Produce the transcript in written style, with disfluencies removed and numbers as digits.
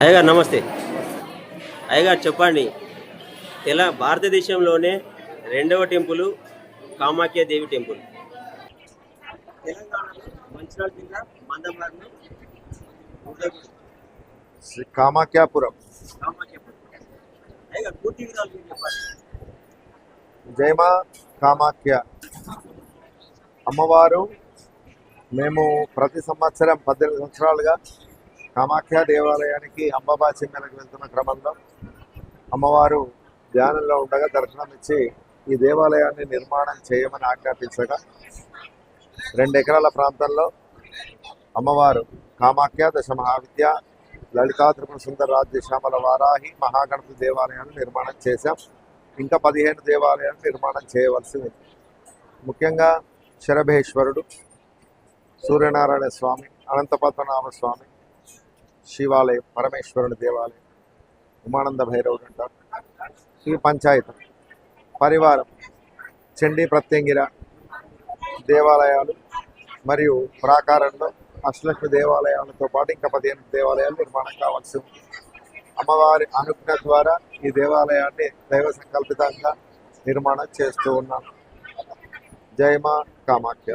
అయ్యగారు నమస్తే. అయ్యగారు చెప్పండి. భారతదేశంలోనే రెండవ టెంపుల్ కామాఖ్య దేవి టెంపుల్. తెలంగాణలో మంచిర్యాల జిల్లా మందమర్రు శ్రీ కామాఖ్యాపురం. కామాఖ్యపురం. అయ్యగారు పూర్తి విధాలు మీరు చెప్పాలి. జయమా కామాఖ్య అమ్మవారు. మేము ప్రతి సంవత్సరం 18 సంవత్సరాలుగా కామాఖ్య దేవాలయానికి అంబాబాచి మేరకు వెళ్తున్న క్రమంలో అమ్మవారు ధ్యానంలో ఉండగా దర్శనం ఇచ్చి ఈ దేవాలయాన్ని నిర్మాణం చేయమని ఆజ్ఞాపించగా 2 ఎకరాల ప్రాంతంలో అమ్మవారు కామాఖ్య దశ మహావిద్య లలితా త్రిపుర సుందర రాజ్య శ్యామల వారాహి మహాగణపతి దేవాలయాన్ని నిర్మాణం చేశాం. ఇంకా 15 దేవాలయాన్ని నిర్మాణం చేయవలసి ఉంది. ముఖ్యంగా శరభేశ్వరుడు, సూర్యనారాయణ స్వామి, అనంతపద్మనాభ స్వామి శివాలయం, పరమేశ్వరుని దేవాలయం, ఉమానంద భైరవుడు అంటారు. ఈ పంచాయతం పరివారం చండీ ప్రత్యంగిర దేవాలయాలు మరియు ప్రాకారంలో అష్టలక్ష్మి దేవాలయాలతో పాటు ఇంకా 15 దేవాలయాలు నిర్మాణం కావాల్సి ఉంది. అమ్మవారి అనుజ్ఞ ద్వారా ఈ దేవాలయాన్ని దైవ సంకల్పితంగా నిర్మాణం చేస్తూ ఉన్నాం. జయమా కామాఖ్య.